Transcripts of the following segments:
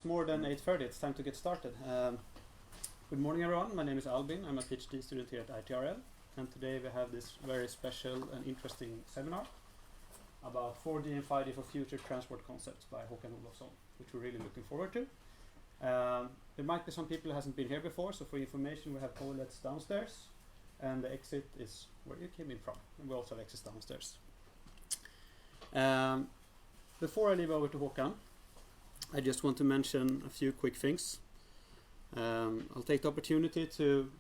More than 8:30, it's time to get started. Good morning everyone, my name is Albin, I'm a PhD student here at ITRL, and today we have this very special and interesting seminar about 4G and 5G for future transport concepts by Håkan Olofsson, which we're really looking forward to. There might be some people who hasn't been here before, so for information we have toilets downstairs and the exit is where you came in from, and we also have exits downstairs. Before I leave over to Håkan, I just want to mention a few quick things. I'll take the opportunity to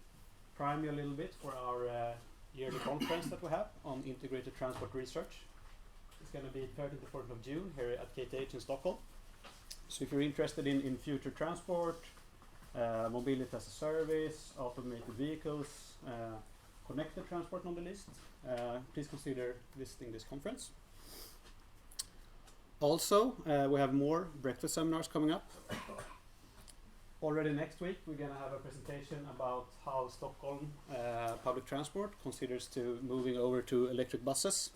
prime you a little bit for our yearly conference that we have on integrated transport research. It's going to be 30th to 4th of June here at KTH in Stockholm. So if you're interested in future transport, mobility as a service, automated vehicles, connected transport on the list, please consider visiting this conference. Also, we have more breakfast seminars coming up. Already next week we're going to have a presentation about how Stockholm public transport considers to moving over to electric buses.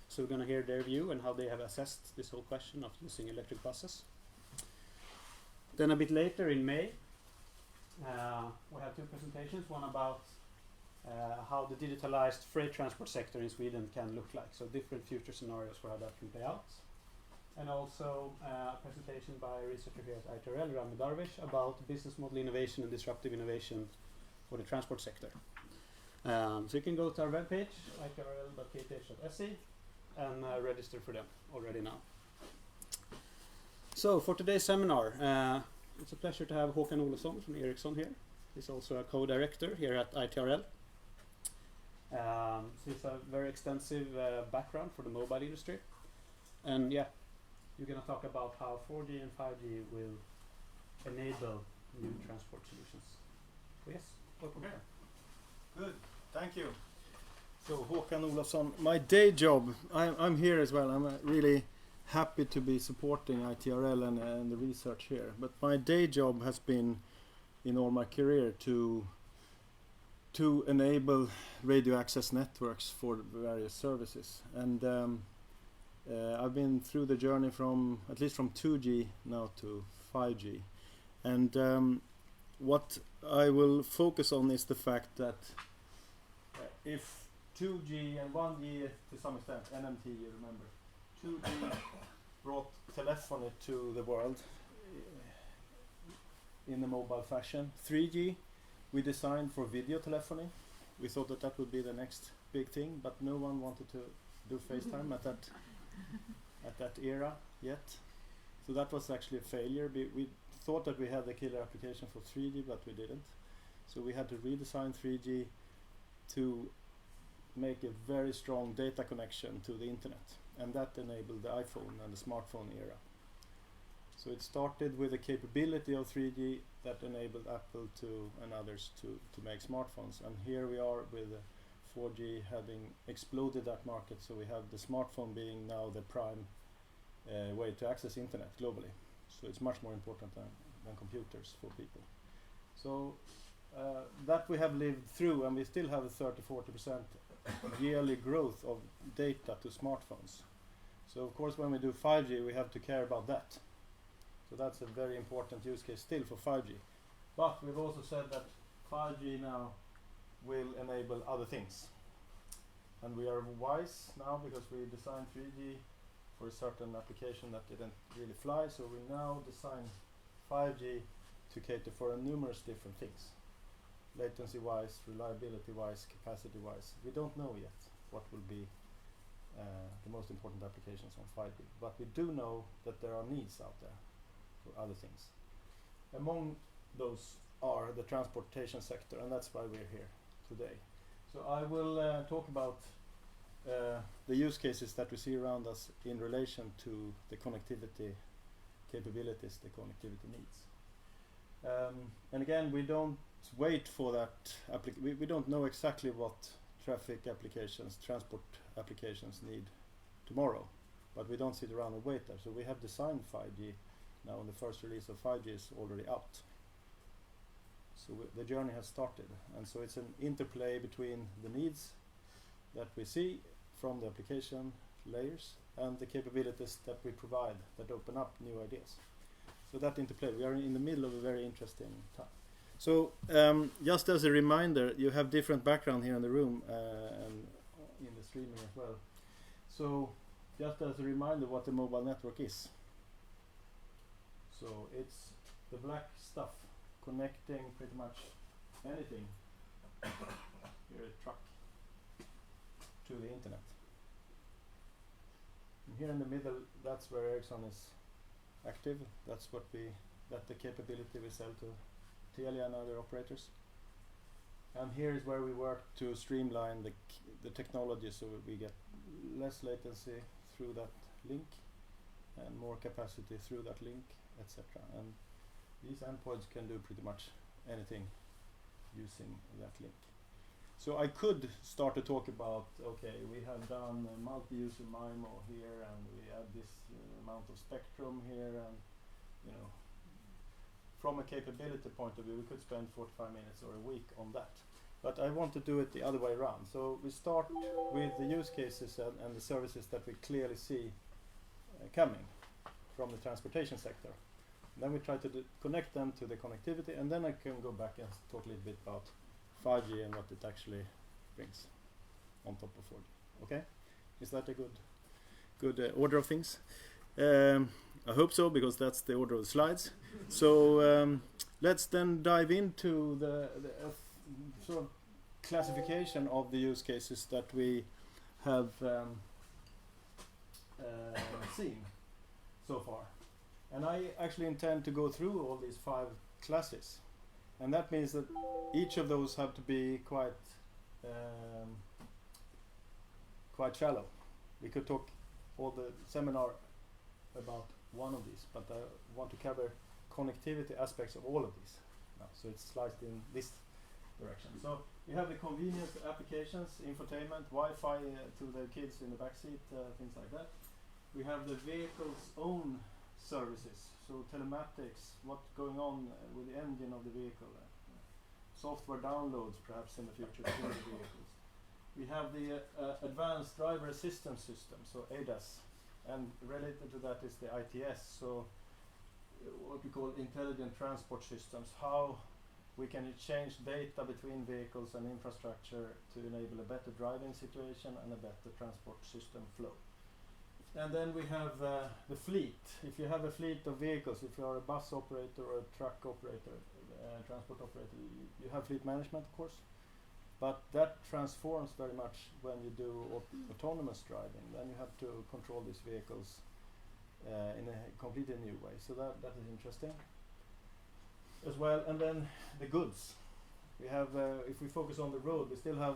So we're going to hear their view and how they have assessed this whole question of using electric buses. Then a bit later in May we have two presentations, one about how the digitalized freight transport sector in Sweden can look like, so different future scenarios for how that can play out. And also a presentation by a researcher here at ITRL, Rami Darvish, about business model innovation and disruptive innovation for the transport sector. So you can go to our webpage, itrl.kth.se, and register for them already now. So for today's seminar, it's a pleasure to have Håkan Olofsson from Ericsson here. He's also a co-director here at ITRL. So he's a very extensive background for the mobile industry. And yeah, you're going to talk about how 4G and 5G will enable new transport solutions. So yes, welcome. Okay. Good, thank you. So Håkan Olofsson, my day job, I'm here as well. I'm really happy to be supporting ITRL and the research here. But my day job has been in all my career to enable radio access networks for various services. And I've been through the journey from at least from 2G now to 5G, and what I will focus on is the fact that if 2G and 1G to some extent, NMT, you remember, 2G brought telephony to the world in a mobile fashion. 3G we designed for video telephony. We thought that that would be the next big thing, but no one wanted to do FaceTime at that era yet. So that was actually a failure. We thought that we had the killer application for 3G, but we didn't. So we had to redesign 3G to make a very strong data connection to the internet, and that enabled the iPhone and the smartphone era. So it started with the capability of 3G that enabled Apple and others to make smartphones, and here we are with 4G having exploded that market, so we have the smartphone being now the prime way to access internet globally. So it's much more important than computers for people. So that we have lived through, and we still have a 30-40% yearly growth of data to smartphones. So of course when we do 5G we have to care about that. So that's a very important use case still for 5G. But we've also said that 5G now will enable other things, and we are wise now because we designed 3G for a certain application that didn't really fly, so we now design 5G to cater for numerous different things, latency wise, reliability wise, capacity wise. We don't know yet what will be the most important applications on 5G, but we do know that there are needs out there for other things. Among those are the transportation sector, and that's why we're here today. So I will talk about the use cases that we see around us in relation to the connectivity capabilities, the connectivity needs. And again, we don't wait for that. We don't know exactly what traffic applications, transport applications need tomorrow, but we don't sit around and wait there. So we have designed 5G now, and the first release of 5G is already out. So the journey has started, and so it's an interplay between the needs that we see from the application layers and the capabilities that we provide that open up new ideas. So that interplay, we are in the middle of a very interesting time. So just as a reminder, you have different background here in the room and in the streaming as well. So just as a reminder what the mobile network is. So it's the black stuff connecting pretty much anything, here a truck, to the internet. And here in the middle, that's where Ericsson is active. That's the capability we sell to Telia and other operators. And here is where we work to streamline the technology so we get less latency through that link and more capacity through that link, etc. And these endpoints can do pretty much anything using that link. So I could start to talk about, okay, we have done multi-user MIMO here, and we add this amount of spectrum here, and from a capability point of view, we could spend 45 minutes or a week on that. But I want to do it the other way around. So we start with the use cases and the services that we clearly see coming from the transportation sector. Then we try to connect them to the connectivity, and then I can go back and talk a little bit about 5G and what it actually brings on top of 4G. Okay? Is that a good order of things? I hope so, because that's the order of the slides. So let's then dive into the sort of classification of the use cases that we have seen so far. And I actually intend to go through all these 5 classes. And that means that each of those have to be quite shallow. We could talk all the seminar about one of these, but I want to cover connectivity aspects of all of these now. So it's sliced in this direction. So we have the convenience applications, infotainment, Wi-Fi to the kids in the backseat, things like that. We have the vehicle's own services, so telematics, what's going on with the engine of the vehicle, software downloads perhaps in the future to the vehicles. We have the advanced driver-assistance system, so ADAS, and related to that is the ITS, so what we call intelligent transport systems, how we can exchange data between vehicles and infrastructure to enable a better driving situation and a better transport system flow. And then we have the fleet. If you have a fleet of vehicles, if you are a bus operator or a truck operator, transport operator, you have fleet management, of course. But that transforms very much when you do autonomous driving. Then you have to control these vehicles in a completely new way. So that is interesting as well. And then the goods. We have, if we focus on the road, we still have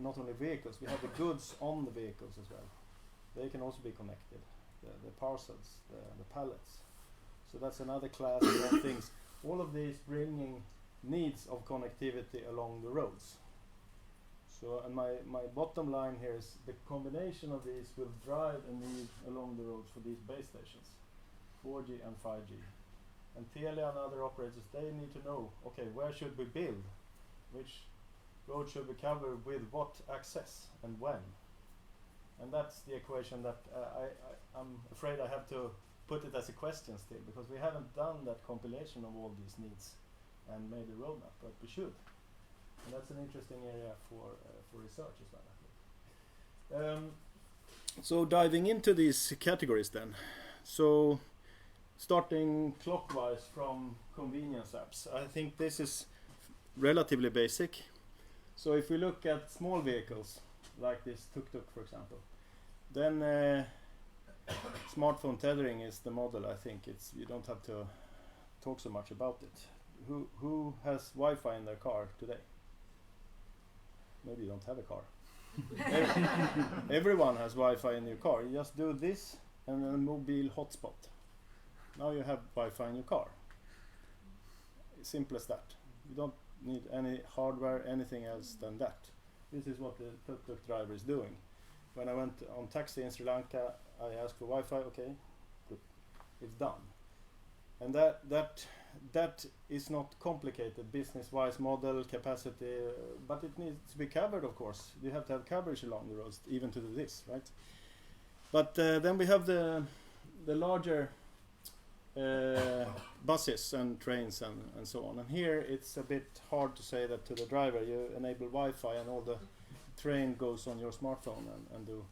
not only vehicles, we have the goods on the vehicles as well. They can also be connected, the parcels, the pallets. So that's another class of things. All of these bringing needs of connectivity along the roads. So, and my bottom line here is the combination of these will drive a need along the roads for these base stations, 4G and 5G. And Telia and other operators, they need to know, okay, where should we build? Which road should we cover with what access and when? And that's the equation that I'm afraid I have to put it as a question still, because we haven't done that compilation of all these needs and made a roadmap, but we should. And that's an interesting area for research as well, I think. So diving into these categories then. So starting clockwise from convenience apps, I think this is relatively basic. So if we look at small vehicles, like this tuk-tuk for example, then smartphone tethering is the model. I think you don't have to talk so much about it. Who has Wi-Fi in their car today? Maybe you don't have a car. Everyone has Wi-Fi in your car. You just do this and then a mobile hotspot. Now you have Wi-Fi in your car. Simple as that. You don't need any hardware, anything else than that. This is what the tuk-tuk driver is doing. When I went on taxi in Sri Lanka, I asked for Wi-Fi, okay, good. It's done. And that is not complicated, business-wise model, capacity, but it needs to be covered, of course. You have to have coverage along the roads, even to do this, right? But then we have the larger buses and trains and so on. And here it's a bit hard to say that to the driver. You enable Wi-Fi and all the train goes on your smartphone and do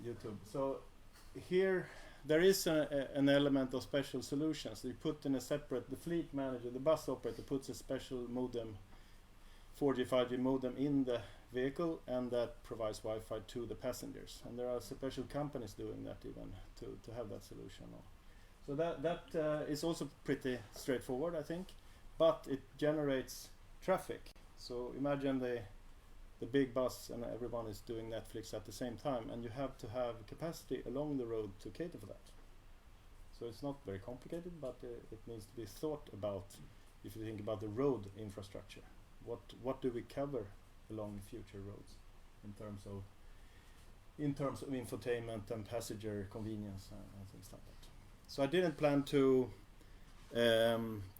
YouTube. So here there is an element of special solutions. You put in a separate, the fleet manager, the bus operator puts a special modem, 4G, 5G modem in the vehicle, and that provides Wi-Fi to the passengers. And there are special companies doing that even to have that solution. So that is also pretty straightforward, I think, but it generates traffic. So imagine the big bus and everyone is doing Netflix at the same time, and you have to have capacity along the road to cater for that. So it's not very complicated, but it needs to be thought about if you think about the road infrastructure. What do we cover along future roads in terms of infotainment and passenger convenience and things like that. So I didn't plan to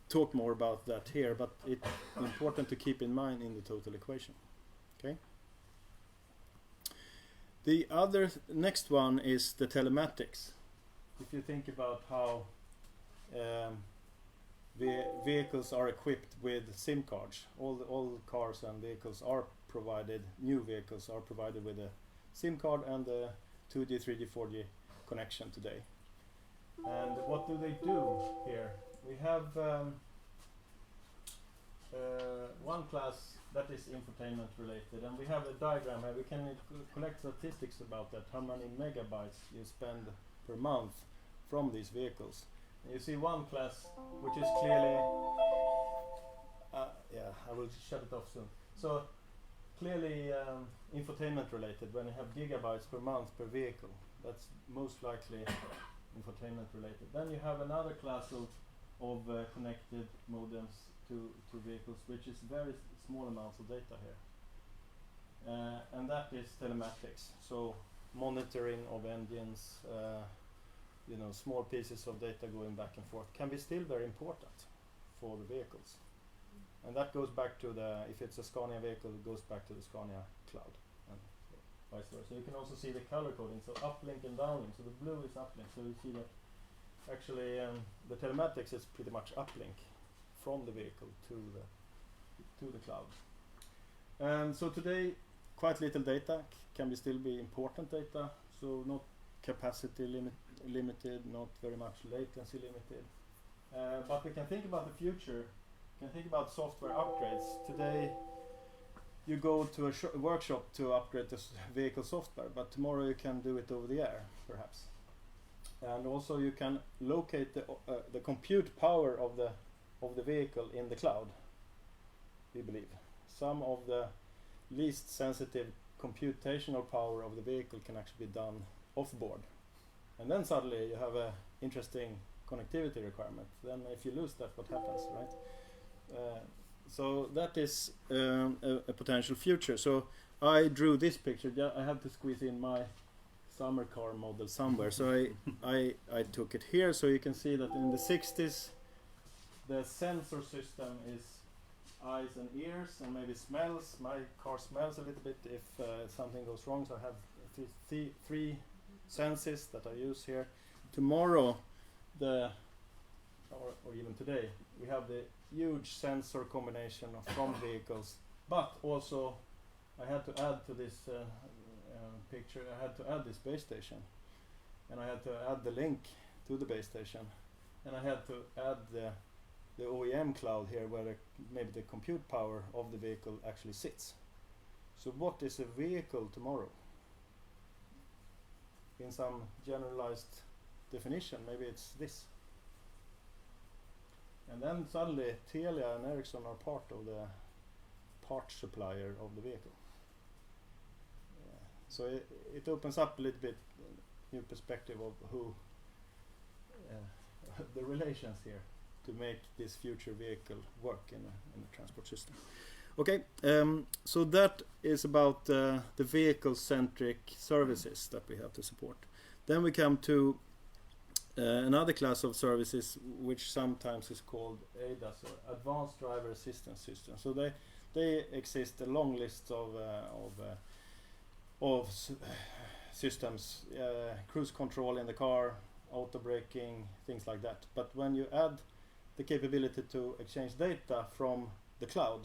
talk more about that here, but it's important to keep in mind in the total equation. Okay. The next one is the telematics. If you think about how vehicles are equipped with SIM cards, all cars and vehicles are provided, new vehicles are provided with a SIM card and a 2G, 3G, 4G connection today. And what do they do here? We have one class that is infotainment related, and we have a diagram here. We can collect statistics about that, how many megabytes you spend per month from these vehicles. And you see one class which is clearly, I will shut it off soon. So clearly infotainment related, when you have gigabytes per month per vehicle, that's most likely infotainment related. Then you have another class of connected modems to vehicles, which is very small amounts of data here, and that is telematics. So monitoring of engines, small pieces of data going back and forth can be still very important for the vehicles. And that goes back to if it's a Scania vehicle, it goes back to the Scania cloud and vice versa. You can also see the color coding, so uplink and downlink. So the blue is uplink, so you see that actually the telematics is pretty much uplink from the vehicle to the cloud. And so today quite little data can still be important data, so not capacity limited, not very much latency limited. But we can think about the future, we can think about software upgrades. Today you go to a workshop to upgrade the vehicle software, but tomorrow you can do it over the air, perhaps. And also you can locate the compute power of the vehicle in the cloud, we believe. Some of the least sensitive computational power of the vehicle can actually be done off board. And then suddenly you have an interesting connectivity requirement. Then if you lose that, what happens, right? So that is a potential future. So I drew this picture. I have to squeeze in my summer car model somewhere. So I took it here, so you can see that in the 60s the sensor system is eyes and ears and maybe smells. My car smells a little bit if something goes wrong, so I have three senses that I use here. Tomorrow, or even today, we have the huge sensor combination from vehicles, but also I had to add to this picture, I had to add this base station, and I had to add the link to the base station, and I had to add the OEM cloud here, where maybe the compute power of the vehicle actually sits. So what is a vehicle tomorrow? In some generalized definition, maybe it's this. And then suddenly Telia and Ericsson are part of the part supplier of the vehicle. So it opens up a little bit new perspective of who the relations here to make this future vehicle work in a transport system. Okay, so that is about the vehicle-centric services that we have to support. Then we come to another class of services, which sometimes is called ADAS, or Advanced Driver-Assistance System. So they exist a long list of systems, cruise control in the car, auto braking, things like that. But when you add the capability to exchange data from the cloud,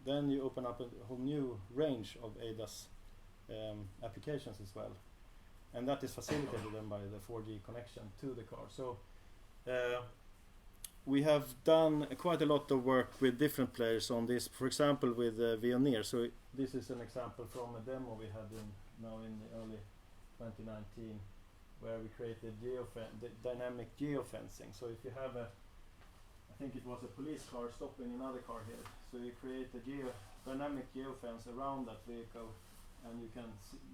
then you open up a whole new range of ADAS applications as well. And that is facilitated then by the 4G connection to the car. So we have done quite a lot of work with different players on this, for example with Veoneer. So this is an example from a demo we had now in the early 2019, where we created dynamic geofencing. So if you have I think it was a police car stopping another car here, so you create a dynamic geofence around that vehicle, and you can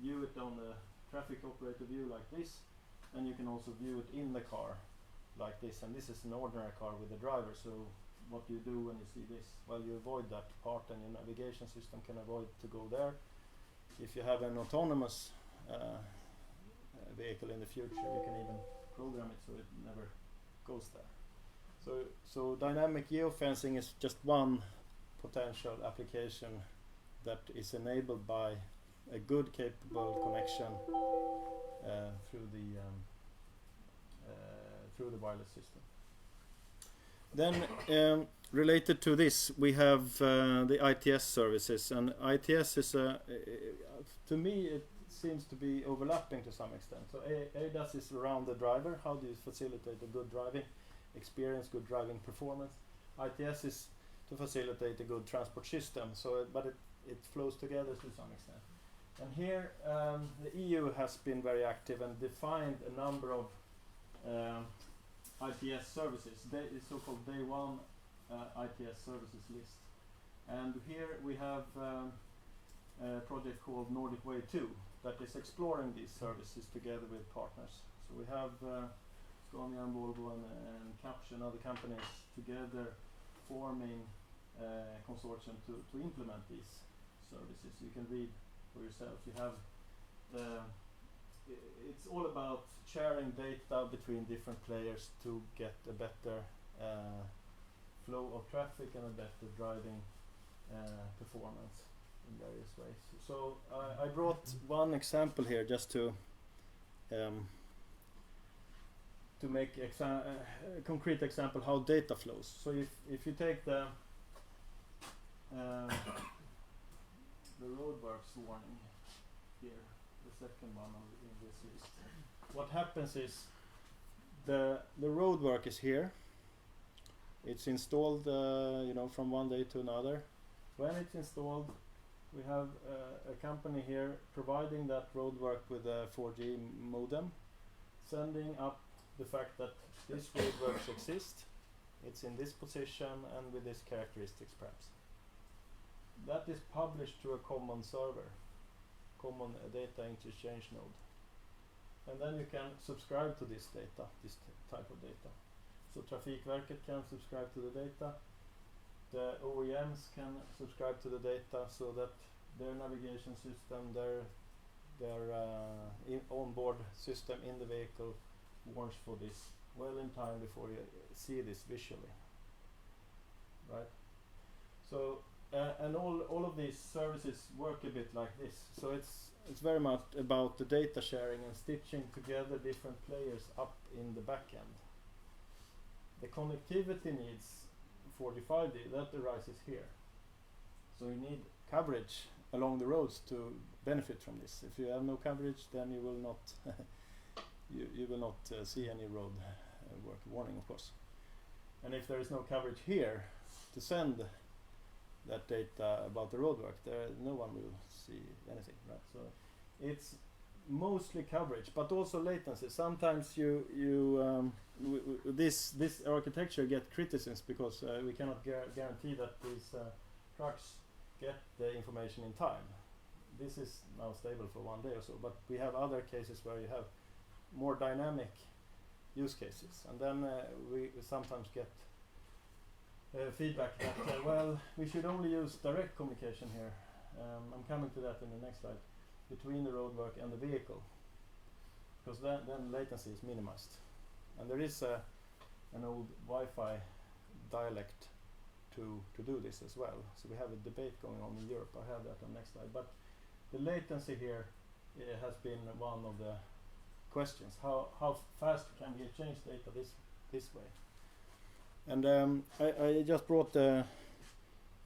view it on the traffic operator view like this, and you can also view it in the car like this. And this is an ordinary car with a driver, so what you do when you see this? Well, you avoid that part, and your navigation system can avoid to go there. If you have an autonomous vehicle in the future, you can even program it so it never goes there. So dynamic geofencing is just one potential application that is enabled by a good capable connection through the wireless system. Then related to this, we have the ITS services, and ITS is to me it seems to be overlapping to some extent. So ADAS is around the driver. How do you facilitate a good driving experience, good driving performance? ITS is to facilitate a good transport system. So, but it flows together to some extent. And here the EU has been very active and defined a number of ITS services, so-called Day 1 ITS services list. And here we have a project called Nordic Way 2 that is exploring these services together with partners. So we have Scania and Volvo and Caption and other companies together forming a consortium to implement these services. You can read for yourself. You have it's all about sharing data between different players to get a better flow of traffic and a better driving performance in various ways. So I brought one example here just to make a concrete example how data flows. So if you take the roadworks warning here, the second one in this list, what happens is the roadwork is here. It's installed from one day to another. When it's installed, we have a company here providing that roadwork with a 4G modem, sending up the fact that this roadworks exist. It's in this position and with these characteristics perhaps. That is published to a common server, common data interchange node. And then you can subscribe to this data, this type of data. So Trafikverket can subscribe to the data. The OEMs can subscribe to the data so that their navigation system, their onboard system in the vehicle warns for this well in time before you see this visually, right? So and all of these services work a bit like this. So it's very much about the data sharing and stitching together different players up in the back end. The connectivity needs 4G/5G, that arises here. So you need coverage along the roads to benefit from this. If you have no coverage, then you will not you will not see any road work warning, of course. And if there is no coverage here to send that data about the roadwork, no one will see anything, right? So it's mostly coverage, but also latency. Sometimes this architecture get criticisms because we cannot guarantee that these trucks get the information in time. This is now stable for one day or so, but we have other cases where you have more dynamic use cases, and then we sometimes get feedback that well, we should only use direct communication here. I'm coming to that in the next slide, between the roadwork and the vehicle, because then latency is minimized. And there is an old Wi-Fi dialect to do this as well. So we have a debate going on in Europe. I have that on next slide. But the latency here has been one of the questions. How fast can we exchange data this way? And I just brought an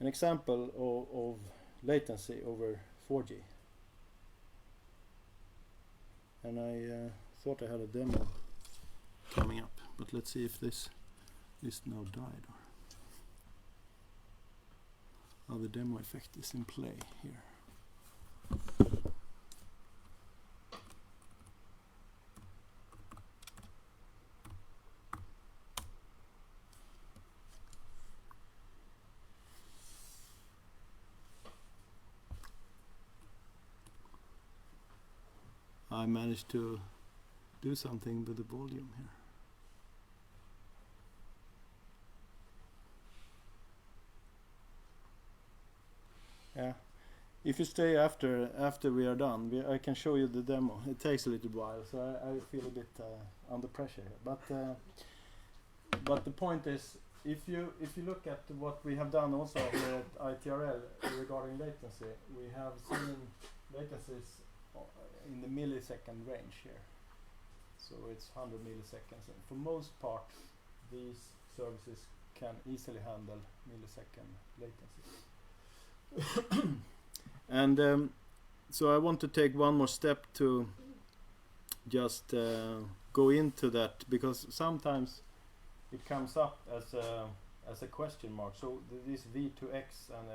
example of latency over 4G. And I thought I had a demo coming up, but let's see if this is now died or how the demo effect is in play here. I managed to do something with the volume here. Yeah, if you stay after we are done, I can show you the demo. It takes a little while, so I feel a bit under pressure here. But the point is, if you look at what we have done also here at ITRL regarding latency, we have seen latencies in the millisecond range here. So it's 100 milliseconds, and for most part, these services can easily handle millisecond latency. And so I want to take one more step to just go into that, because sometimes it comes up as a question mark. So this V2X and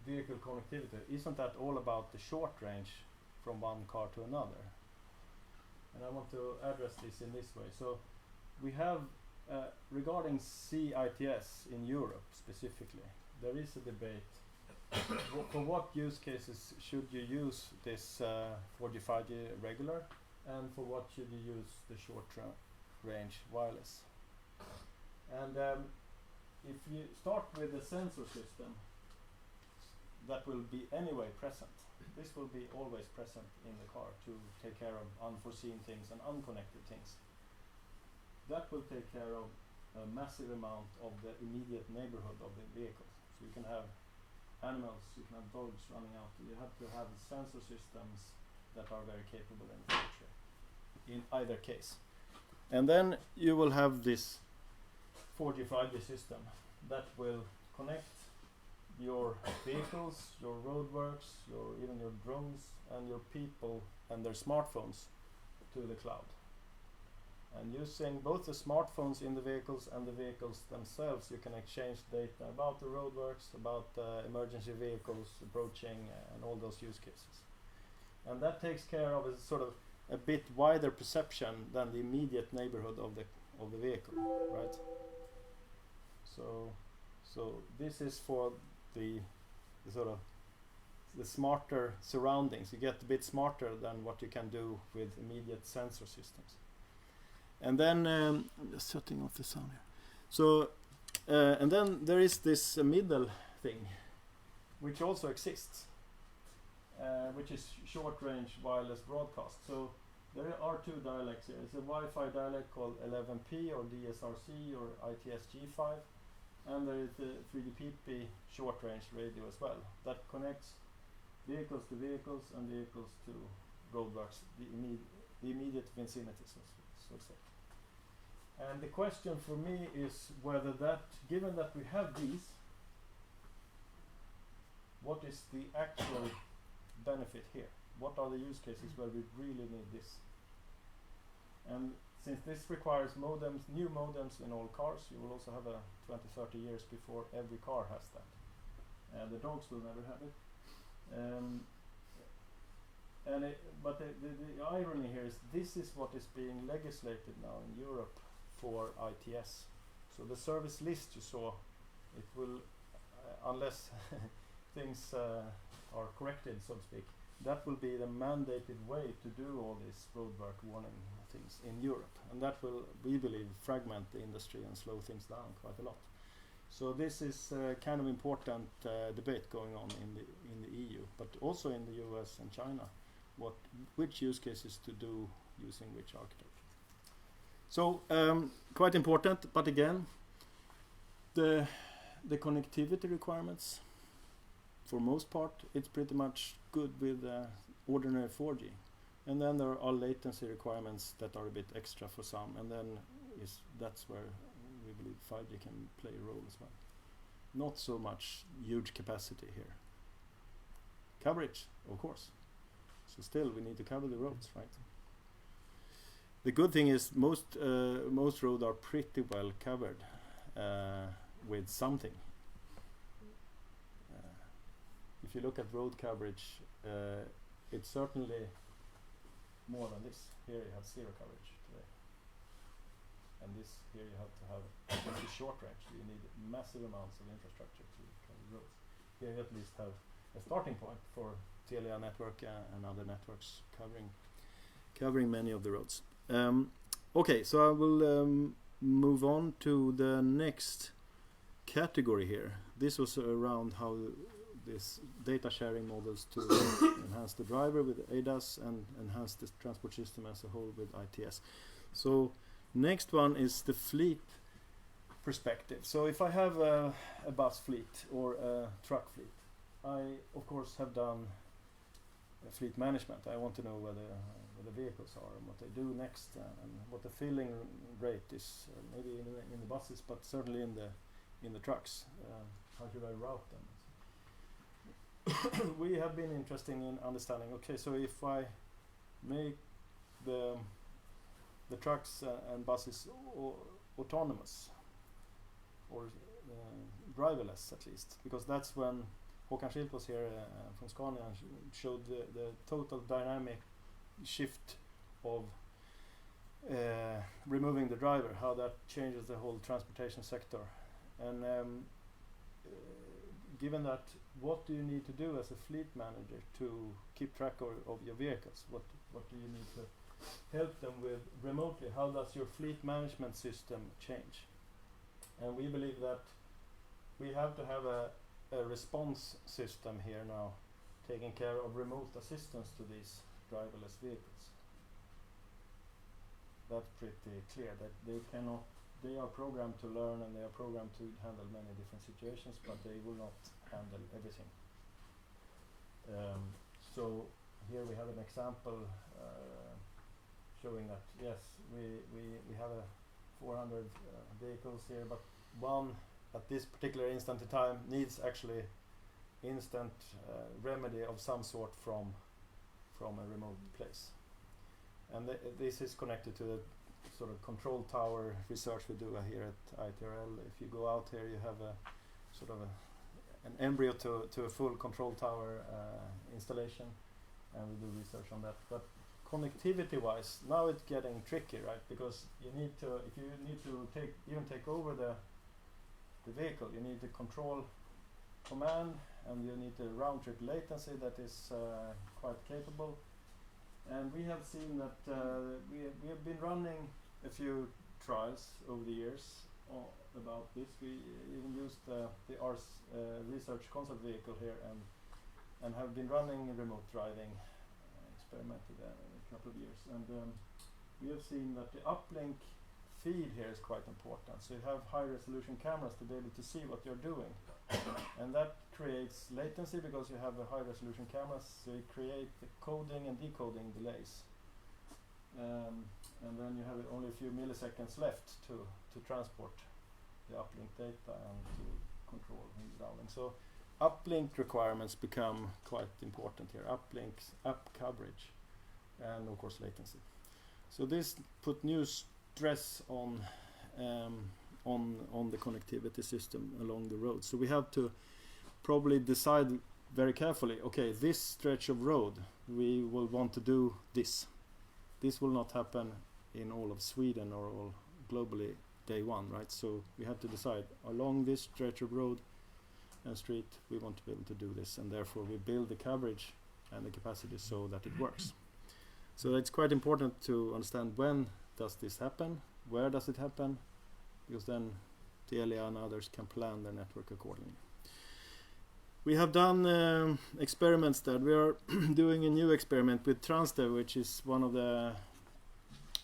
vehicle connectivity, isn't that all about the short range from one car to another? And I want to address this in this way. So we have regarding CITS in Europe specifically, there is a debate for what use cases should you use this 4G 5G regular, and for what should you use the short range wireless. And if you start with the sensor system, that will be anyway present. This will be always present in the car to take care of unforeseen things and unconnected things. That will take care of a massive amount of the immediate neighborhood of the vehicle. So you can have animals, you can have dogs running out. You have to have sensor systems that are very capable in the future, in either case. And then you will have this 4G 5G system that will connect your vehicles, your roadworks, even your drones, and your people and their smartphones to the cloud. And using both the smartphones in the vehicles and the vehicles themselves, you can exchange data about the roadworks, about emergency vehicles approaching, and all those use cases. And that takes care of a sort of a bit wider perception than the immediate neighborhood of the vehicle, right? So this is for the sort of the smarter surroundings. You get a bit smarter than what you can do with immediate sensor systems. And then I'm just shutting off the sound here. So and then there is this middle thing, which also exists, which is short-range wireless broadcast. So there are two dialects here. It's a Wi-Fi dialect called 11P or DSRC or ITS-G5. And there is the 3GPP short-range radio as well that connects vehicles to vehicles and vehicles to roadworks, the immediate vicinity, so to say. And the question for me is whether that, given that we have these, what is the actual benefit here? What are the use cases where we really need this? And since this requires modems, new modems in all cars, you will also have a 20-30 years before every car has that. The dogs will never have it. But the irony here is this is what is being legislated now in Europe for ITS. So the service list you saw, it will, unless things are corrected, so to speak, that will be the mandated way to do all this roadwork warning things in Europe, and that will, we believe, fragment the industry and slow things down quite a lot. So this is kind of important debate going on in the EU, but also in the US and China, which use cases to do using which architecture. So quite important, but again, the connectivity requirements, for most part, it's pretty much good with ordinary 4G. And then there are latency requirements that are a bit extra for some, and then that's where we believe 5G can play a role as well. Not so much huge capacity here. Coverage, of course. So still we need to cover the roads, right? The good thing is most roads are pretty well covered with something. If you look at road coverage, it's certainly more than this. Here you have zero coverage today. And this here you have to have it's a short range. So you need massive amounts of infrastructure to cover roads. Here you at least have a starting point for Telia network and other networks covering many of the roads. Okay, so I will move on to the next category here. This was around how this data sharing models to enhance the driver with ADAS and enhance the transport system as a whole with ITS. So next one is the fleet perspective. So if I have a bus fleet or a truck fleet, I of course have done fleet management. I want to know where the vehicles are and what they do next and what the filling rate is, maybe in the buses, but certainly in the trucks. How should I route them? We have been interested in understanding, okay, so if I make the trucks and buses autonomous or driverless at least, because that's when Håkan Schilt was here from Scania and showed the total dynamic shift of removing the driver, how that changes the whole transportation sector. And given that, what do you need to do as a fleet manager to keep track of your vehicles? What do you need to help them with remotely? How does your fleet management system change? And we believe that we have to have a response system here now, taking care of remote assistance to these driverless vehicles. That's pretty clear that they are programmed to learn and they are programmed to handle many different situations, but they will not handle everything. So here we have an example showing that yes, we have 400 vehicles here, but one at this particular instant in time needs actually instant remedy of some sort from a remote place. And this is connected to the sort of control tower research we do here at ITRL. If you go out here, you have a sort of an embryo to a full control tower installation, and we do research on that. But connectivity-wise, now it's getting tricky, right? Because you need to, if you need to take over the vehicle, you need the control command, and you need the round-trip latency that is quite capable. And we have seen that we have been running a few trials over the years about this. We even used the Ars research concept vehicle here and have been running remote driving, experimented a couple of years. And we have seen that the uplink feed here is quite important. So you have high resolution cameras to be able to see what you're doing. And that creates latency because you have a high resolution cameras, so you create the coding and decoding delays. And then you have only a few milliseconds left to transport the uplink data and to control routing. So uplink requirements become quite important here. Uplinks, app coverage, and of course latency. So this put new stress on the connectivity system along the road. So we have to probably decide very carefully, okay, this stretch of road, we will want to do this. This will not happen in all of Sweden or all globally day one, right? So we have to decide along this stretch of road and street, we want to be able to do this, and therefore we build the coverage and the capacity so that it works. So it's quite important to understand when does this happen, where does it happen, because then Telia and others can plan their network accordingly. We have done experiments that we are doing a new experiment with Transdev, which is one of the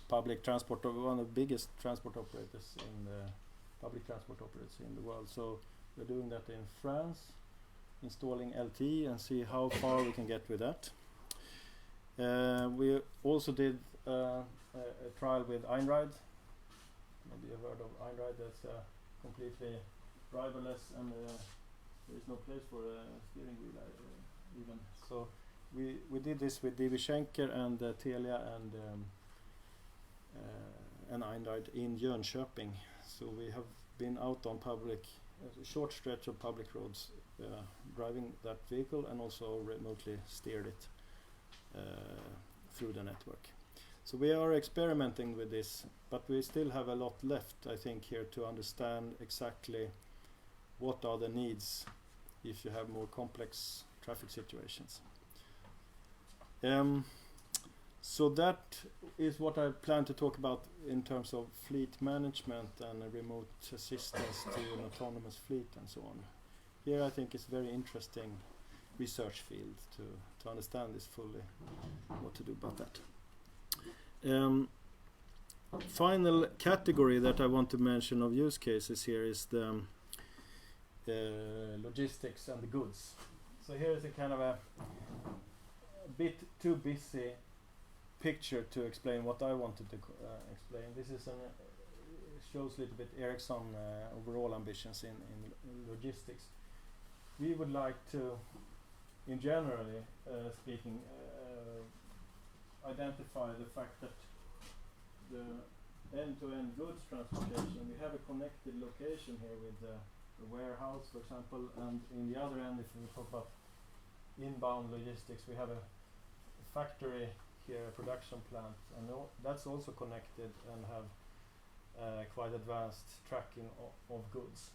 public transport, one of the biggest transport operators in the public transport operators in the world. So we're doing that in France, installing LTE and see how far we can get with that. We also did a trial with Einride. Maybe you've heard of Einride. That's completely driverless, and there is no place for a steering wheel even. So we did this with DB Schenker and Telia and Einride in Jönköping. So we have been out on a short stretch of public roads driving that vehicle, and also remotely steered it through the network. So we are experimenting with this, but we still have a lot left, I think, here to understand exactly what are the needs if you have more complex traffic situations. So that is what I plan to talk about in terms of fleet management and remote assistance to an autonomous fleet and so on. Here I think it's a very interesting research field to understand this fully, what to do about that. Final category that I want to mention of use cases here is the logistics and the goods. So here is a kind of a bit too busy picture to explain what I wanted to explain. This is shows a little bit Ericsson overall ambitions in logistics. We would like to, in generally speaking, identify the fact that the end-to-end goods transportation, we have a connected location here with the warehouse, for example, and in the other end, if we talk about inbound logistics, we have a factory here, a production plant, and that's also connected and have quite advanced tracking of goods.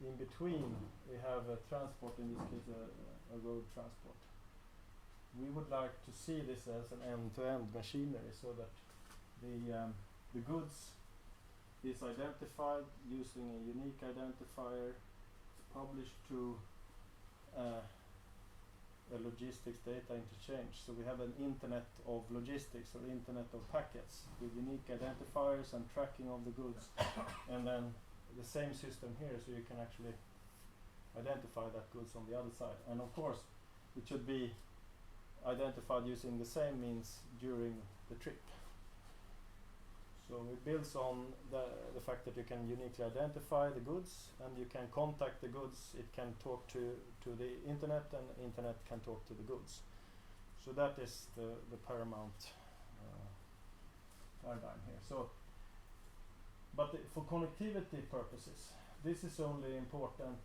In between, we have a transport, in this case a road transport. We would like to see this as an end-to-end machinery, so that the goods is identified using a unique identifier, published to a logistics data interchange. So we have an internet of logistics, or internet of packets, with unique identifiers and tracking of the goods, and then the same system here, so you can actually identify that goods on the other side. And of course, it should be identified using the same means during the trip. So it builds on the fact that you can uniquely identify the goods, and you can contact the goods. It can talk to the internet, and the internet can talk to the goods. So that is the paramount paradigm here. So, but for connectivity purposes, this is only important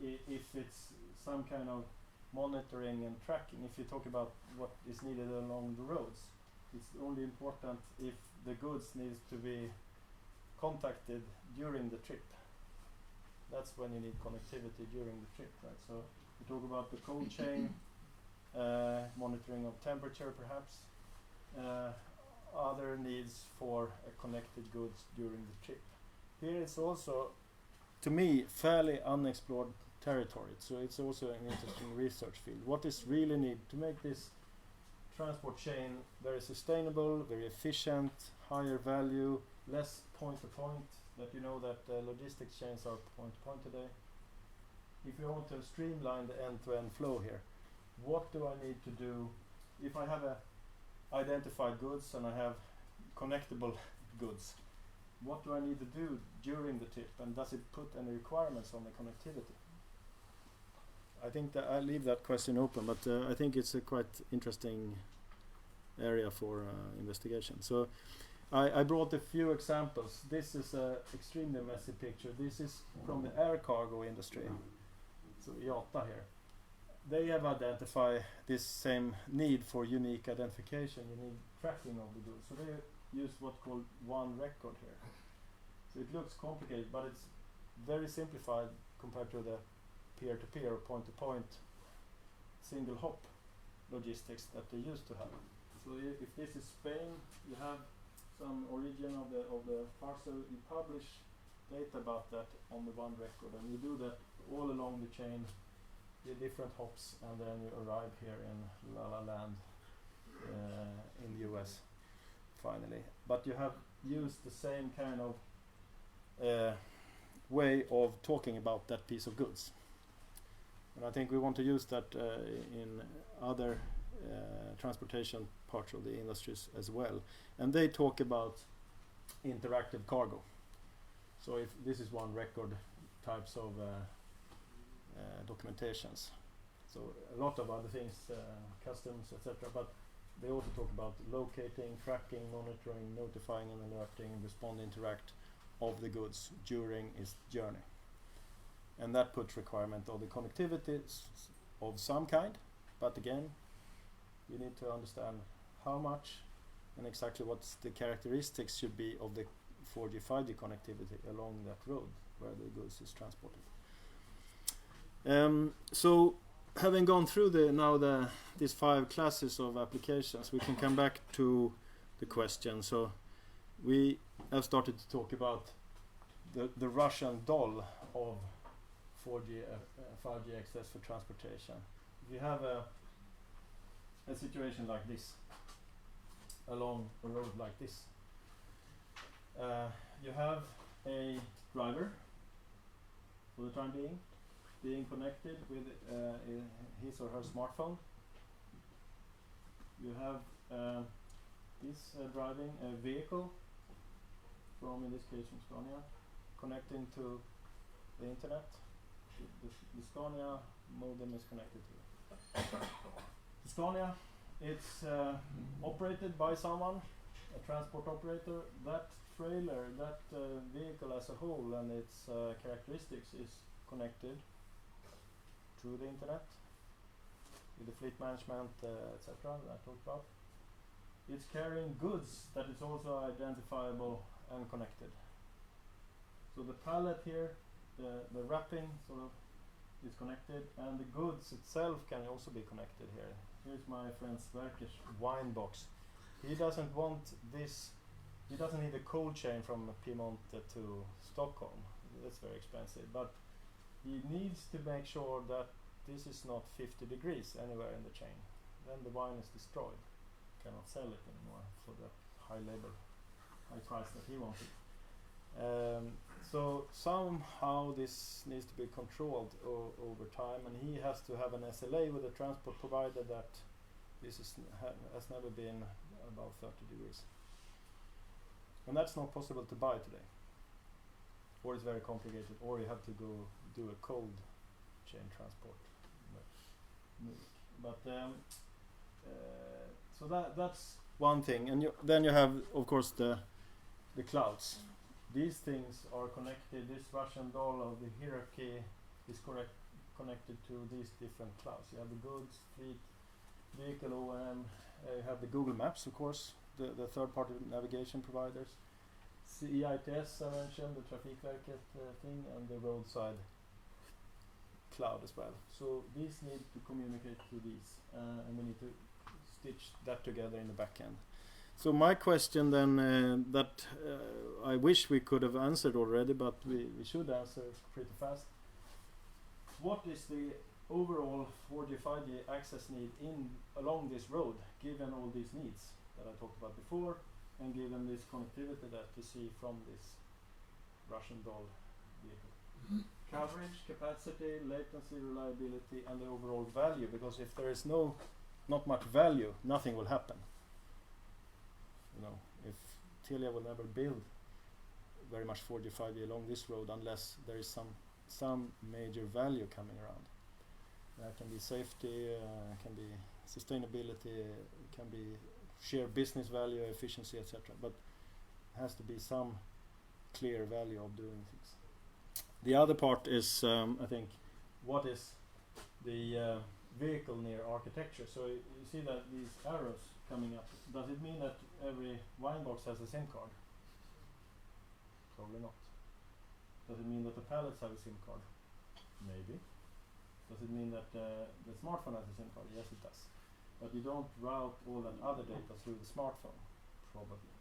if it's some kind of monitoring and tracking. If you talk about what is needed along the roads, it's only important if the goods needs to be contacted during the trip. That's when you need connectivity during the trip, right? So we talk about the cold chain, monitoring of temperature perhaps, other needs for connected goods during the trip. Here it's also, to me, fairly unexplored territory, so it's also an interesting research field. What is really needed to make this transport chain very sustainable, very efficient, higher value, less point-to-point, that you know that logistics chains are point-to-point today. If you want to streamline the end-to-end flow here, what do I need to do if I have identified goods and I have connectable goods? What do I need to do during the trip, and does it put any requirements on the connectivity? I think that I leave that question open, but I think it's a quite interesting area for investigation. So I brought a few examples. This is an extremely messy picture. This is from the air cargo industry. So IATA here. They have identified this same need for unique identification, unique tracking of the goods. So they use what's called one record here. So it looks complicated, but it's very simplified compared to the peer-to-peer or point-to-point single hop logistics that they used to have. So if this is Spain, you have some origin of the parcel, you publish data about that on the one record, and you do that all along the chain, the different hops, and then you arrive here in La La Land in the US finally. But you have used the same kind of way of talking about that piece of goods. And I think we want to use that in other transportation parts of the industries as well, and they talk about interactive cargo. So if this is one record types of documentations. So a lot of other things, customs, etc. But they also talk about locating, tracking, monitoring, notifying and alerting, respond, interact of the goods during its journey. And that puts requirement of the connectivity of some kind, but again, you need to understand how much and exactly what the characteristics should be of the 4G, 5G connectivity along that road where the goods is transported. So having gone through these 5 classes of applications, we can come back to the question. So we have started to talk about the Russian doll of 4G, 5G access for transportation. If you have a situation like this, along a road like this, you have a driver for the time being connected with his or her smartphone. You have this driving a vehicle from, in this case, from Scania, connecting to the internet. The Scania modem is connected to it. The Scania, it's operated by someone, a transport operator. That trailer, that vehicle as a whole and its characteristics is connected through the internet with the fleet management, etc. that I talked about. It's carrying goods that is also identifiable and connected. So the pallet here, the wrapping sort of is connected, and the goods itself can also be connected here. Here's my friend Sverker's wine box. He doesn't want this, he doesn't need a cold chain from Piemonte to Stockholm. That's very expensive, but he needs to make sure that this is not 50 degrees anywhere in the chain. Then the wine is destroyed. Cannot sell it anymore for the high price that he wanted. So somehow this needs to be controlled over time, and he has to have an SLA with the transport provider that this is has never been above 30 degrees. And that's not possible to buy today. Or it's very complicated, or you have to go do a cold chain transport. But so that's one thing, and then you have, of course, the clouds. These things are connected. This Russian doll of the hierarchy is connected to these different clouds. You have the goods, fleet, vehicle OEM. You have the Google Maps, of course, the third-party navigation providers. ITS, I mentioned, the Trafikverket thing, and the roadside cloud as well. So these need to communicate to these, and we need to stitch that together in the back end. So my question then, that I wish we could have answered already, but we should answer pretty fast. What is the overall 4G, 5G access need along this road, given all these needs that I talked about before, and given this connectivity that you see from this Russian doll vehicle? Coverage, capacity, latency, reliability, and the overall value, because if there is not much value, nothing will happen. You know, if Telia will never build very much 4G, 5G along this road unless there is some major value coming around. That can be safety, can be sustainability, can be sheer business value, efficiency, etc. But it has to be some clear value of doing things. The other part is, I think, what is the vehicle near architecture? So you see that these arrows coming up. Does it mean that every wine box has a SIM card? Probably not. Does it mean that the pallets have a SIM card? Maybe. Does it mean that the smartphone has a SIM card? Yes, it does. But you don't route all that other data through the smartphone, probably.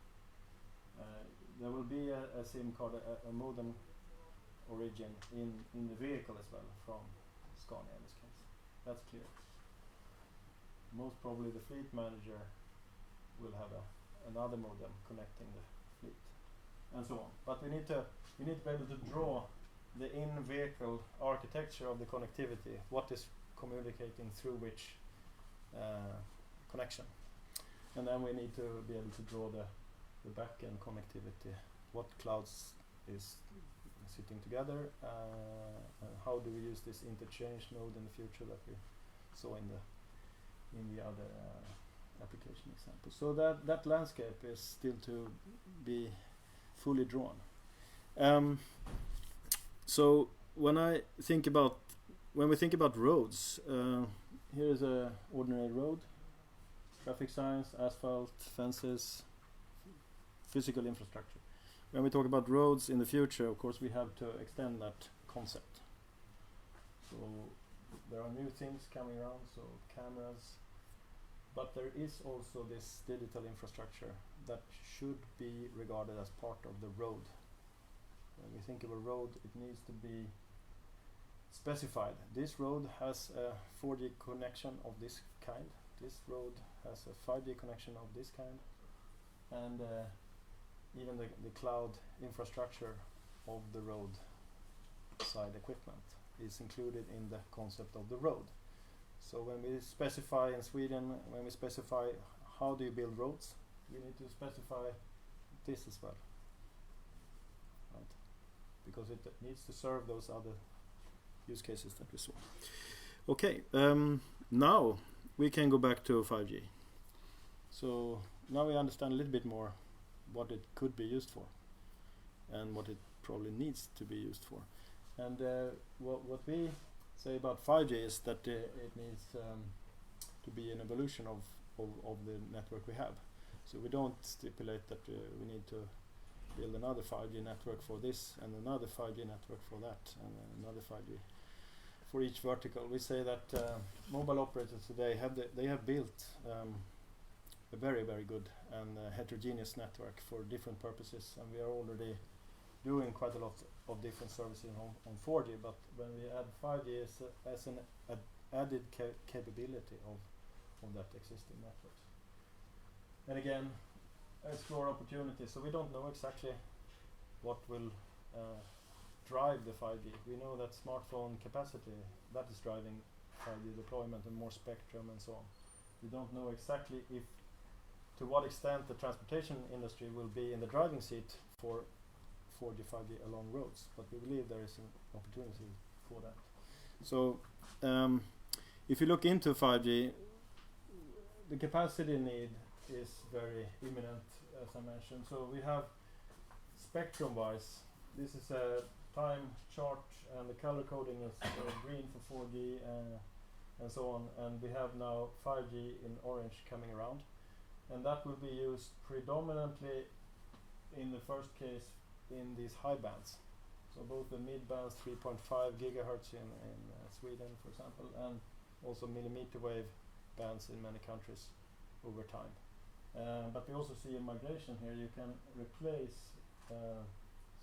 There will be a SIM card, a modem origin in the vehicle as well, from Scania in this case. That's clear. Most probably the fleet manager will have another modem connecting the fleet, and so on. But we need to be able to draw the in-vehicle architecture of the connectivity. What is communicating through which connection. And then we need to be able to draw the back-end connectivity, what clouds is sitting together, and how do we use this interchange node in the future that we saw in the other application example. So that landscape is still to be fully drawn. So when we think about roads, here is a ordinary road, traffic signs, asphalt, fences, physical infrastructure. When we talk about roads in the future, of course, we have to extend that concept. So there are new things coming around, so cameras, but there is also this digital infrastructure that should be regarded as part of the road. When we think of a road, it needs to be specified. This road has a 4G connection of this kind. This road has a 5G connection of this kind. And even the cloud infrastructure of the road side equipment is included in the concept of the road. So when we specify in Sweden, when we specify how do you build roads, we need to specify this as well, right? Because it needs to serve those other use cases that we saw. Okay, now we can go back to 5G. So now we understand a little bit more what it could be used for and what it probably needs to be used for. And what we say about 5G is that it needs to be an evolution of the network we have. So we don't stipulate that we need to build another 5G network for this and another 5G network for that and another 5G for each vertical. We say that mobile operators today have built a very, very good and heterogeneous network for different purposes, and we are already doing quite a lot of different services on 4G, but when we add 5G as an added capability of that existing network. And again, explore opportunities. So we don't know exactly what will drive the 5G. We know that smartphone capacity, that is driving 5G deployment and more spectrum and so on. We don't know exactly to what extent the transportation industry will be in the driving seat for 4G, 5G along roads, but we believe there is an opportunity for that. So if you look into 5G, the capacity need is very imminent, as I mentioned. So we have spectrum-wise, this is a time chart, and the color coding is green for 4G and so on. And we have now 5G in orange coming around, and that will be used predominantly in the first case in these high bands. So both the mid bands, 3.5 gigahertz in Sweden, for example, and also millimeter wave bands in many countries over time. But we also see a migration here. You can replace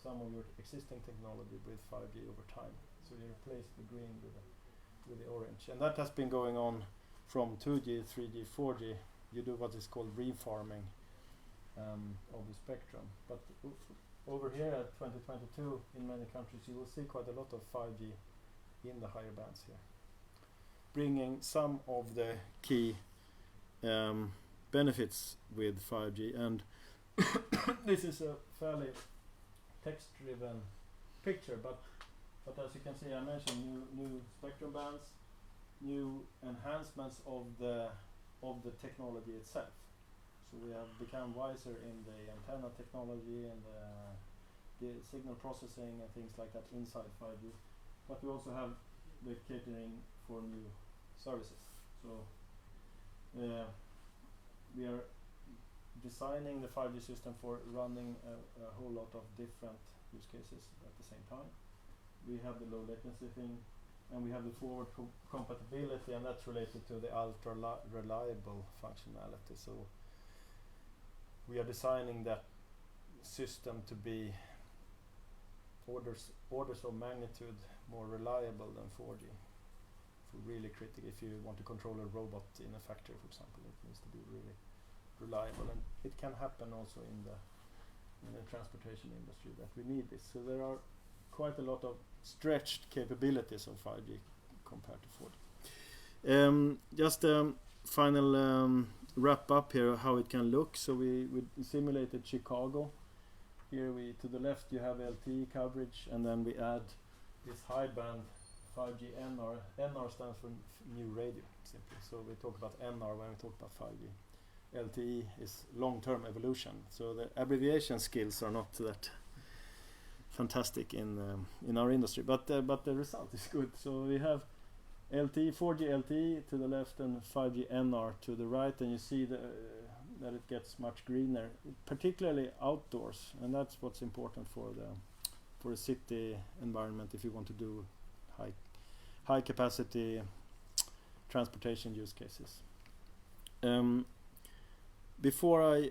some of your existing technology with 5G over time. So you replace the green with the orange. And that has been going on from 2G, 3G, 4G. You do what is called refarming of the spectrum. But over here at 2022, in many countries, you will see quite a lot of 5G in the higher bands here, bringing some of the key benefits with 5G. And this is a fairly text-driven picture, but as you can see, I mentioned new spectrum bands, new enhancements of the technology itself. So we have become wiser in the antenna technology and the signal processing and things like that inside 5G. But we also have the catering for new services. So we are designing the 5G system for running a whole lot of different use cases at the same time. We have the low latency thing, and we have the forward compatibility, and that's related to the ultra reliable functionality. So we are designing that system to be orders of magnitude more reliable than 4G. For really critical, if you want to control a robot in a factory, for example, it needs to be really reliable, and it can happen also in the transportation industry that we need this. So there are quite a lot of stretched capabilities of 5G compared to 4G. Just a final wrap up here how it can look. So we simulated Chicago. Here to the left you have LTE coverage, and then we add this high band 5G NR. NR stands for new radio, simply. So we talk about NR when we talk about 5G. LTE is long-term evolution. So the abbreviation skills are not that fantastic in our industry, but the result is good. So we have LTE, 4G LTE to the left and 5G NR to the right, and you see that it gets much greener, particularly outdoors, and that's what's important for a city environment if you want to do high capacity transportation use cases. Before I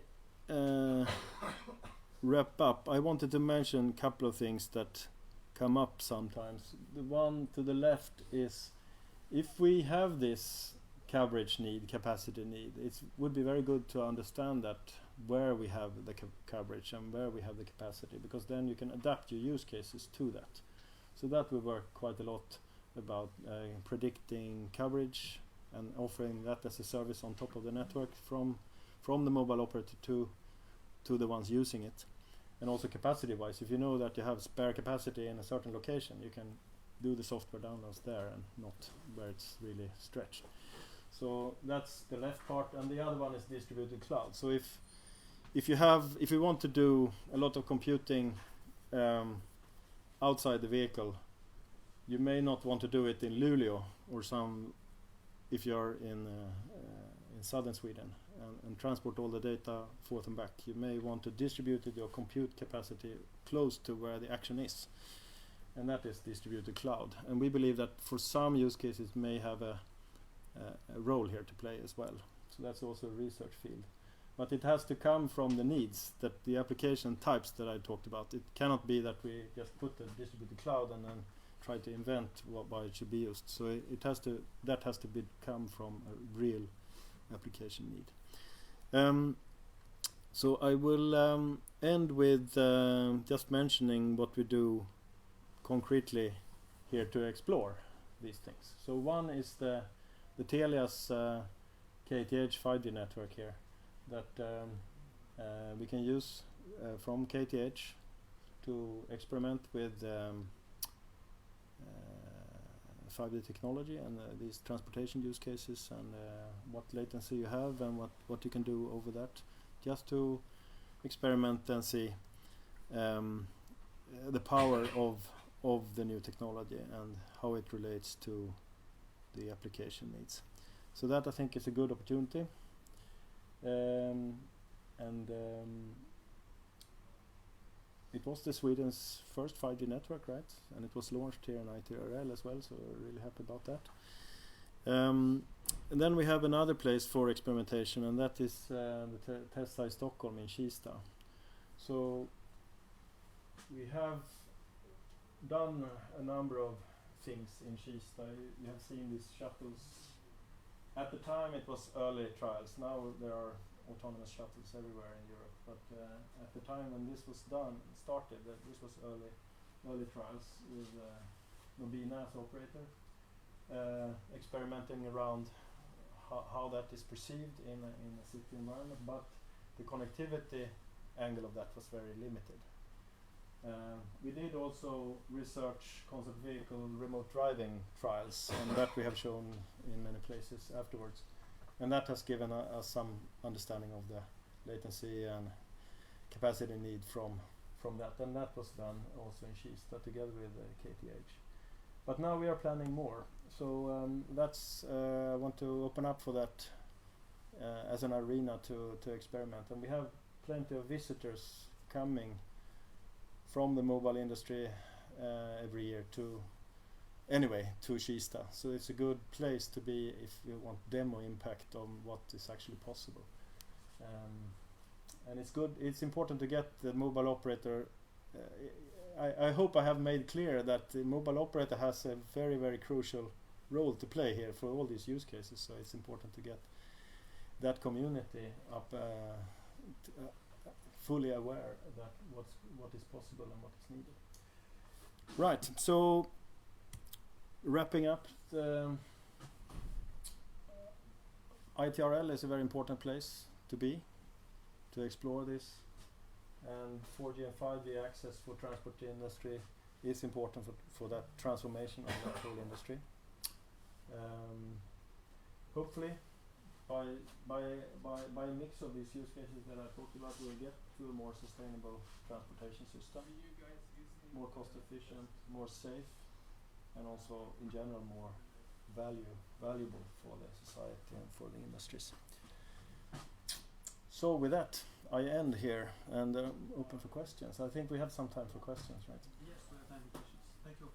wrap up, I wanted to mention a couple of things that come up sometimes. The one to the left is, if we have this coverage need, capacity need, it would be very good to understand that where we have the coverage and where we have the capacity, because then you can adapt your use cases to that. So that we work quite a lot about predicting coverage and offering that as a service on top of the network from the mobile operator to the ones using it. And also capacity wise, if you know that you have spare capacity in a certain location, you can do the software downloads there and not where it's really stretched. So that's the left part, and the other one is distributed cloud. So if you want to do a lot of computing outside the vehicle, you may not want to do it in Luleå or if you're in southern Sweden and transport all the data forth and back. You may want to distribute your compute capacity close to where the action is, and that is distributed cloud. And we believe that for some use cases may have a role here to play as well. So that's also a research field. But it has to come from the needs, that the application types that I talked about. It cannot be that we just put the distributed cloud and then try to invent why it should be used. So that has to come from a real application need. So I will end with just mentioning what we do concretely here to explore these things. So one is the Telia's KTH 5G network here that we can use from KTH to experiment with 5G technology and these transportation use cases, and what latency you have and what you can do over that, just to experiment and see the power of the new technology and how it relates to the application needs. So that, I think, is a good opportunity. It was Sweden's first 5G network, right? And it was launched here in ITRL as well, so we're really happy about that. And then we have another place for experimentation, and that is the Tesla in Stockholm in Kista. So we have done a number of things in Kista. You have seen these shuttles. At the time it was early trials. Now there are autonomous shuttles everywhere in Europe. But at the time when this was started, this was early trials with Nobina as operator, experimenting around how that is perceived in a city environment. But the connectivity angle of that was very limited. We did also research concept vehicle remote driving trials, and that we have shown in many places afterwards, and that has given us some understanding of the latency and capacity need from that, and that was done also in Kista together with KTH. But now we are planning more, so that's I want to open up for that as an arena to experiment, and we have plenty of visitors coming from the mobile industry every year to Kista. So it's a good place to be if you want demo impact on what is actually possible. And it's important to get the mobile operator. I hope I have made clear that the mobile operator has a very, very crucial role to play here for all these use cases. So it's important to get that community up fully aware that what is possible and what is needed. Right, so ITRL is a very important place to be, to explore this, and 4G and 5G access for transport industry is important for that transformation of that whole industry. Hopefully, by a mix of these use cases that I talked about, we'll get to a more sustainable transportation system, more cost efficient, more safe, and also in general more valuable for the society and for the industries. So with that, I end here and open for questions. I think we have some time for questions, right? Yes, we have time for questions. Thank you.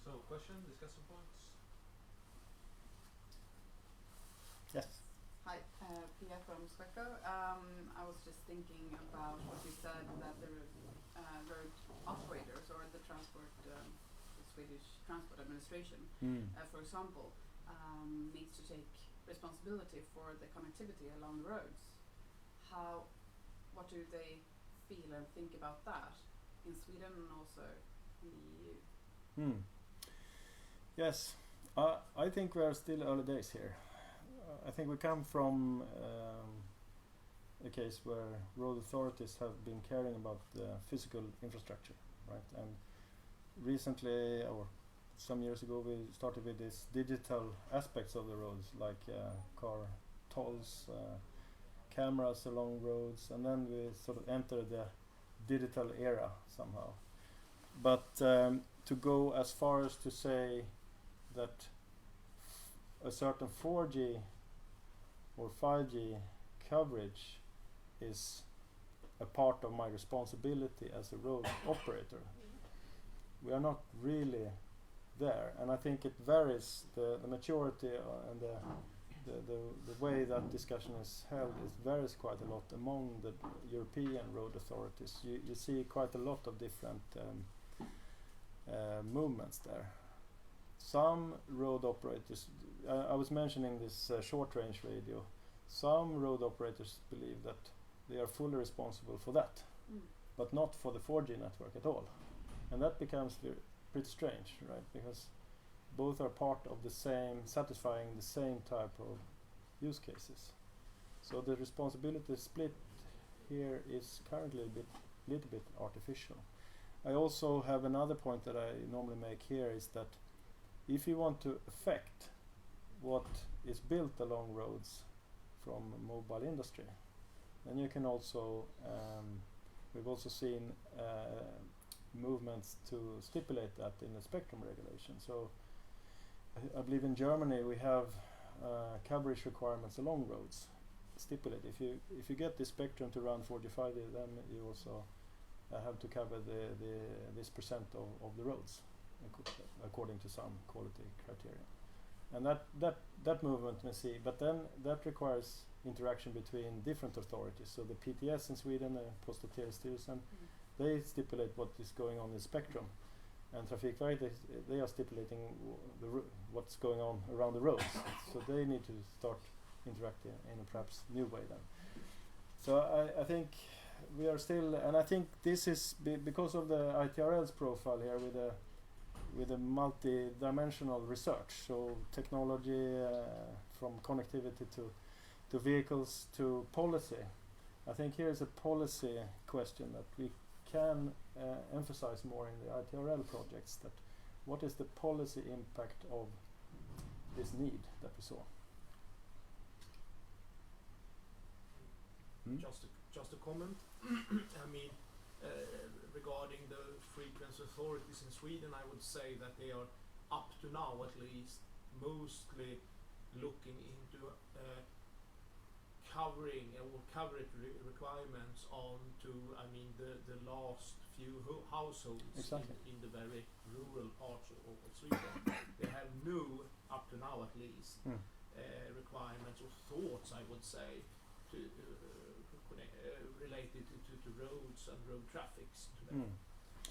So, question, discussion points? Yes. Hi, Pia from Sweco. I was just thinking about what you said, that the road operators or the transport, the Swedish Transport Administration, for example, needs to take responsibility for the connectivity along the roads. What do they feel and think about that in Sweden and also in the EU? Yes, I think we are still early days here. I think we come from a case where road authorities have been caring about the physical infrastructure, right? And recently, or some years ago, we started with these digital aspects of the roads, like car tolls, cameras along roads, and then we sort of entered the digital era somehow. But to go as far as to say that a certain 4G or 5G coverage is a part of my responsibility as a road operator, we are not really there, and I think it varies. The maturity and the way that discussion is held varies quite a lot among the European road authorities. You see quite a lot of different movements there. Some road operators, I was mentioning this short-range radio. Some road operators believe that they are fully responsible for that, but not for the 4G network at all. And that becomes pretty strange, right? Because both are part of the same, satisfying the same type of use cases. So the responsibility split here is currently a little bit artificial. I also have another point that I normally make here, is that if you want to affect what is built along roads from mobile industry, then you can also, we've also seen movements to stipulate that in the spectrum regulation. So I believe in Germany we have coverage requirements along roads stipulated. If you get the spectrum to run 45, then you also have to cover this percent of the roads according to some quality criteria. And that movement we see, but then that requires interaction between different authorities. So the PTS in Sweden, Post och telestyrelsen, they stipulate what is going on in spectrum, and Trafikverket, they are stipulating what's going on around the roads. So they need to start interacting in a perhaps new way then. So I think we are still, and I think this is because of the ITRL's profile here with a multi-dimensional research. So technology from connectivity to vehicles to policy. I think here is a policy question that we can emphasize more in the ITRL projects, that what is the policy impact of this need that we saw? Just a comment. I mean, regarding the frequency authorities in Sweden, I would say that they are, up to now at least, mostly looking into covering or coverage requirements onto, I mean, the last few households. Exactly. in the very rural parts of Sweden. They have no, up to now at least, requirements or thoughts, I would say, to related to roads and road traffics today.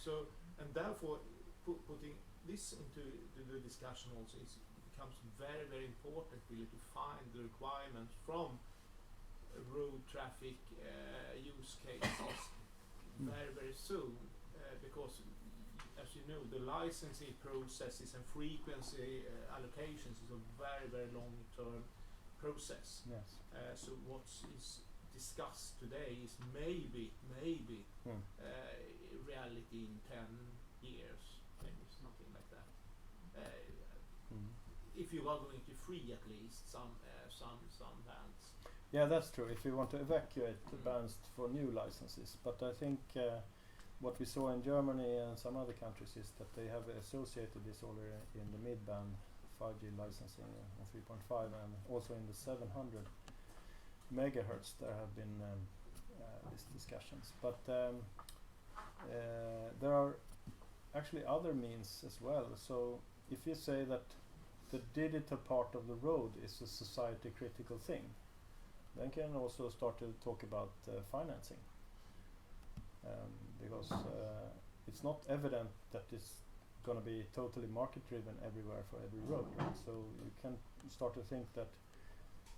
So, and therefore putting this into the discussion also, it becomes very, very important really to find the requirements from road traffic use cases very, very soon, because as you know, the licensing processes and frequency allocations is a very, very long-term process. Yes. So what is discussed today is maybe reality in 10 years, maybe something like that. If you are going to free at least some bands. Yeah, that's true. If you want to evacuate the bands for new licenses, but I think what we saw in Germany and some other countries is that they have associated this already in the mid-band 5G licensing on 3.5 and also in the 700 megahertz. There have been these discussions, but there are actually other means as well. So if you say that the digital part of the road is a society critical thing, then can also start to talk about financing, because it's not evident that it's going to be totally market driven everywhere for every road, right? So you can start to think that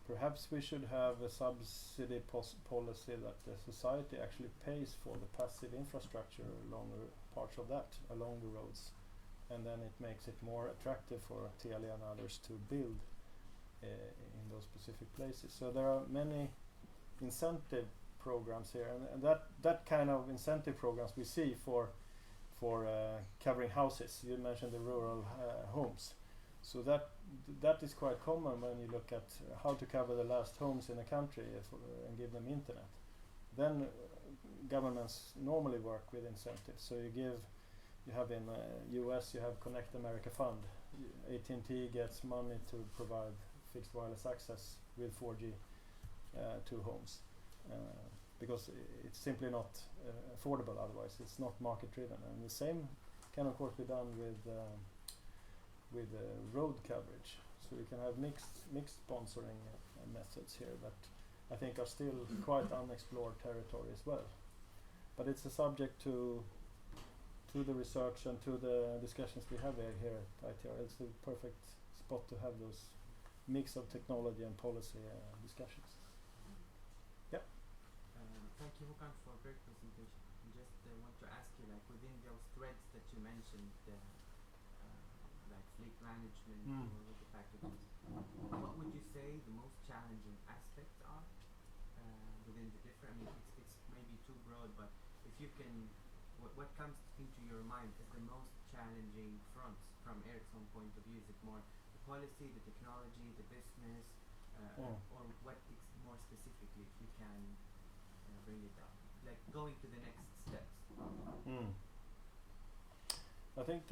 perhaps we should have a subsidy policy that the society actually pays for the passive infrastructure along parts of that along the roads, and then it makes it more attractive for Telia and others to build in those specific places. So there are many incentive programs here, and that kind of incentive programs we see for covering houses. You mentioned the rural homes, so that is quite common when you look at how to cover the last homes in a country and give them internet. Then governments normally work with incentives. So you have in US you have Connect America Fund. AT&T gets money to provide fixed wireless access with 4G to homes, because it's simply not affordable otherwise. It's not market driven, and the same can of course be done with road coverage. So you can have mixed sponsoring methods here that I think are still quite unexplored territory as well. But it's a subject to the research and to the discussions we have here at ITRL. It's a perfect spot to have those mix of technology and policy discussions. Yeah. Thank you, Håkan, for a great presentation. Just want to ask you, like within those threads that you mentioned, like fleet management or with the packages, what would you say the most challenging aspects are within the different? I mean, it's maybe too broad, but if you can, what comes into your mind as the most challenging fronts from Ericsson's point of view? Is it more the policy, the technology, the business, or what more specifically, if you can bring it down, like going to the next steps? I think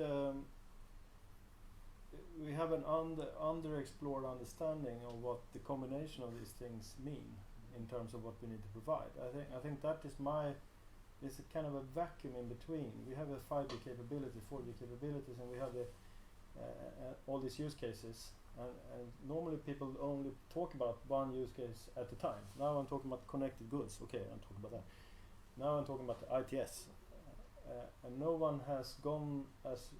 we have an underexplored understanding of what the combination of these things mean in terms of what we need to provide. I think that is it's a kind of a vacuum in between. We have a 5G capability, 4G capabilities, and we have all these use cases. And normally people only talk about one use case at a time. Now I'm talking about connected goods. Okay, I'm talking about that. Now I'm talking about the ITS. And no one has gone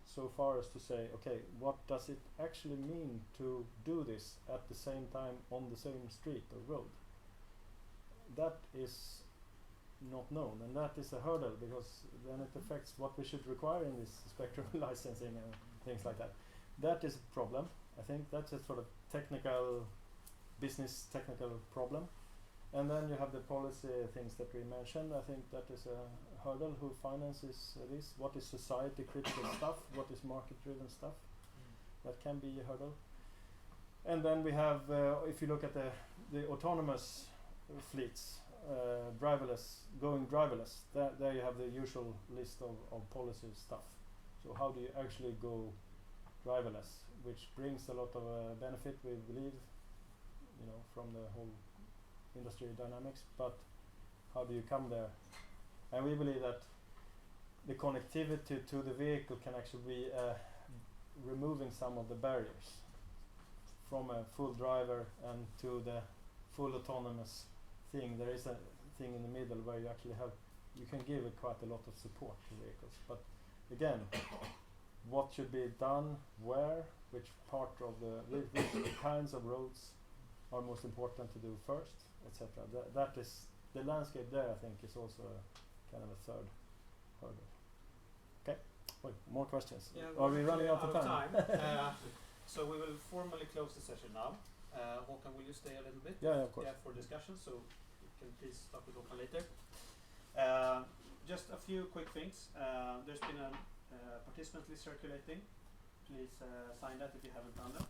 so far as to say, okay, what does it actually mean to do this at the same time on the same street or road? That is not known, and that is a hurdle, because then it affects what we should require in this spectrum licensing and things like that. That is a problem. I think that's a sort of business technical problem. And then you have the policy things that we mentioned. I think that is a hurdle. Who finances this? What is society critical stuff? What is market driven stuff? That can be a hurdle. And then we have, if you look at the autonomous fleets, going driverless, there you have the usual list of policy stuff. So how do you actually go driverless, which brings a lot of benefit, we believe, from the whole industry dynamics, but how do you come there? And we believe that the connectivity to the vehicle can actually be removing some of the barriers from a full driver and to the full autonomous thing. There is a thing in the middle where you can give it quite a lot of support to vehicles. But again, what should be done, where, which part of which kinds of roads are most important to do first, etc. That is the landscape there. I think is also a kind of a third hurdle. Wait, more questions? Yeah, Are we we're running out of time? So we will formally close the session now. Håkan, will you stay a little bit? Yeah, of course. Yeah, for discussion, so you can please talk with Håkan later. Just a few quick things. There's been a participant list circulating. Please sign that if you haven't done that.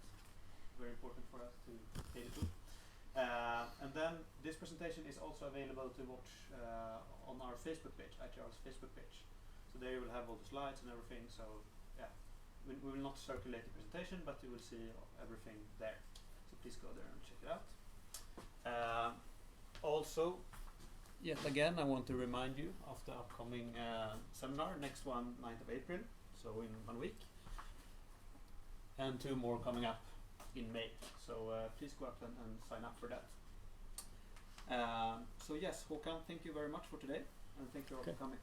Very important for us to pay the tool. And then this presentation is also available to watch on our Facebook page, ITRL's Facebook page. So there you will have all the slides and everything. So yeah, we will not circulate the presentation, but you will see everything there. So please go there and check it out. Also, yet again, I want to remind you of the upcoming seminar, next one, 9th of April, so in 1 week. And 2 more coming up in May. So please go up and sign up for that. So yes, Håkan, thank you very much for today, and thank you all for coming.